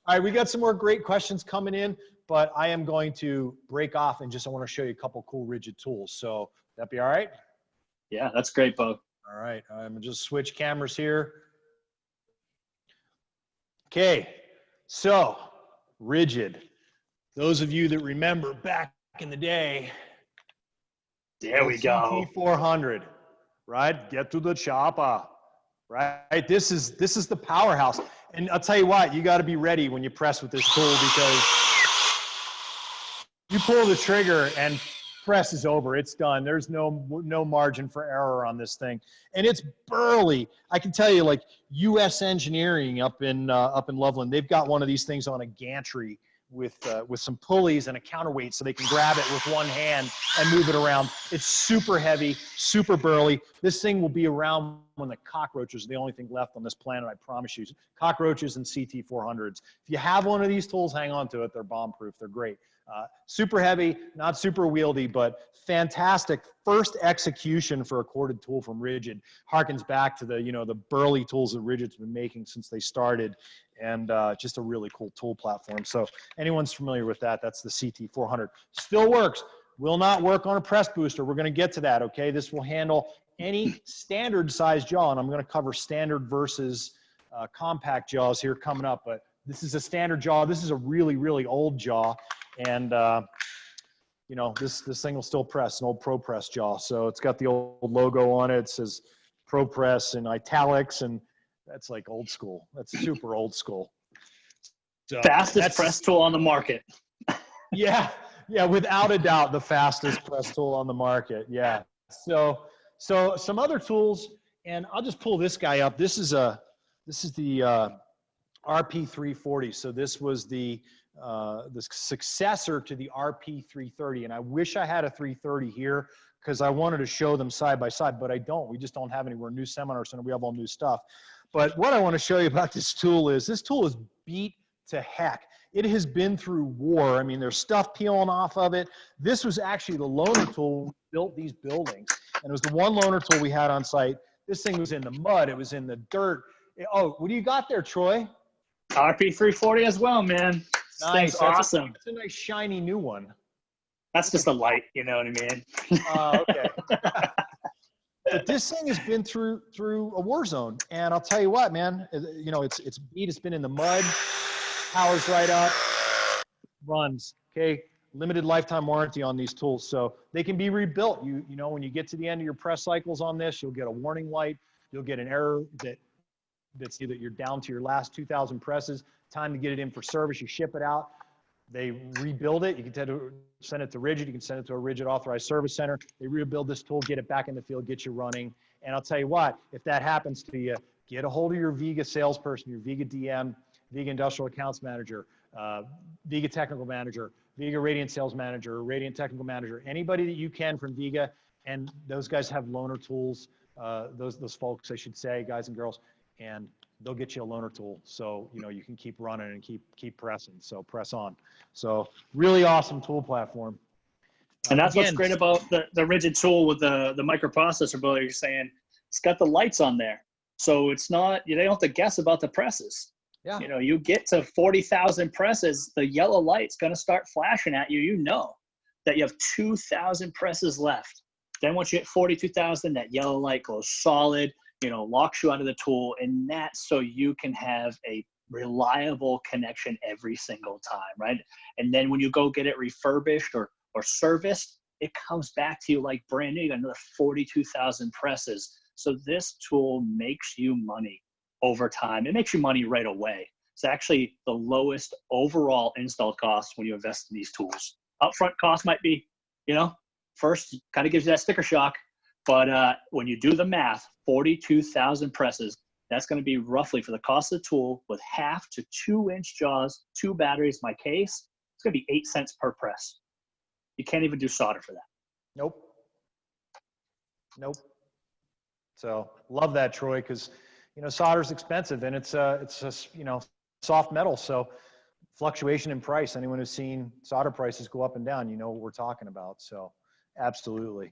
All right, we got some more great questions coming in, but I am going to break off and I want to show you a couple cool rigid tools. So that be all right? Yeah, that's great, Bo. All right, I'm gonna just switch cameras here. Okay, so RIDGID. Those of you that remember back in the day, there we go. CT400, right? Get to the chopper, right? This is the powerhouse. And I'll tell you what, you got to be ready when you press with this tool, because you pull the trigger and press is over. It's done. There's no margin for error on this thing, and it's burly. I can tell you, like U.S. Engineering up in Loveland, they've got one of these things on a gantry with some pulleys and a counterweight, so they can grab it with one hand and move it around. It's super heavy, super burly. This thing will be around when the cockroaches are the only thing left on this planet, I promise you. Cockroaches and CT400s. If you have one of these tools, hang on to it. They're bomb-proof. They're great. Super heavy, not super wieldy, but fantastic first execution for a corded tool from RIDGID. Harkens back to the burly tools that RIDGID's been making since they started, and just a really cool tool platform. So anyone's familiar with that, that's the CT400. Still works. Will not work on a press booster. We're going to get to that, okay? This will handle any standard size jaw, and I'm going to cover standard versus compact jaws here coming up, but this is a standard jaw. This is a really, really old jaw. And, this thing will still press, an old ProPress jaw. So it's got the old logo on it. It says ProPress in italics, and that's like old school. That's super old school. So fastest press tool on the market. Yeah, without a doubt, the fastest press tool on the market. Yeah. So some other tools, and I'll just pull this guy up. This is the RP340. So this was the successor to the RP330, and I wish I had a 330 here because I wanted to show them side by side, but I don't. We just don't have any. We're a new seminar center. We have all new stuff. But what I want to show you about this tool is beat to heck. It has been through war. I mean, there's stuff peeling off of it. This was actually the loaner tool when we built these buildings, and it was the one loaner tool we had on site. This thing was in the mud. It was in the dirt. Oh, what do you got there, Troy? RP340 as well, man. Nice. That's awesome. It's a nice shiny new one. That's just a light, you know what I mean? Okay. But this thing has been through a war zone, and I'll tell you what, man. It's beat. It's been in the mud. Powers right up. Runs. Okay. Limited lifetime warranty on these tools, so they can be rebuilt. When you get to the end of your press cycles on this, you'll get a warning light. You'll get an error that's either you're down to your last 2,000 presses, time to get it in for service, you ship it out, they rebuild it. You can send it to RIDGID, you can send it to a RIDGID authorized service center. They rebuild this tool, get it back in the field, get you running. And I'll tell you what, if that happens to you, get a hold of your Viega salesperson, your Viega DM, Viega industrial accounts manager, Viega technical manager, Viega Radiant sales manager, Radiant technical manager, anybody that you can from Viega, and those guys have loaner tools, those folks, I should say, guys and girls, and they'll get you a loaner tool. So, you can keep running and keep pressing. So press on. So really awesome tool platform. And that's what's great about the RIDGID tool with the microprocessor, Bill. You're saying it's got the lights on there. So it's not, they don't have to guess about the presses. Yeah. You get to 40,000 presses, the yellow light's going to start flashing at you. You know that you have 2,000 presses left. Then once you hit 42,000, that yellow light goes solid, locks you onto the tool, and that's so you can have a reliable connection every single time, right? And then when you go get it refurbished or serviced, it comes back to you like brand new. You got another 42,000 presses. So this tool makes you money over time. It makes you money right away. It's actually the lowest overall install cost when you invest in these tools. Upfront cost might be, first kind of gives you that sticker shock. But when you do the math, 42,000 presses, that's going to be roughly for the cost of the tool with 1/2 to 2-inch jaws, 2 batteries, my case, it's going to be 8 cents per press. You can't even do solder for that. Nope. So love that, Troy, because, solder's expensive, and it's just, soft metal. So fluctuation in price, anyone who's seen solder prices go up and down, you know what we're talking about. So absolutely.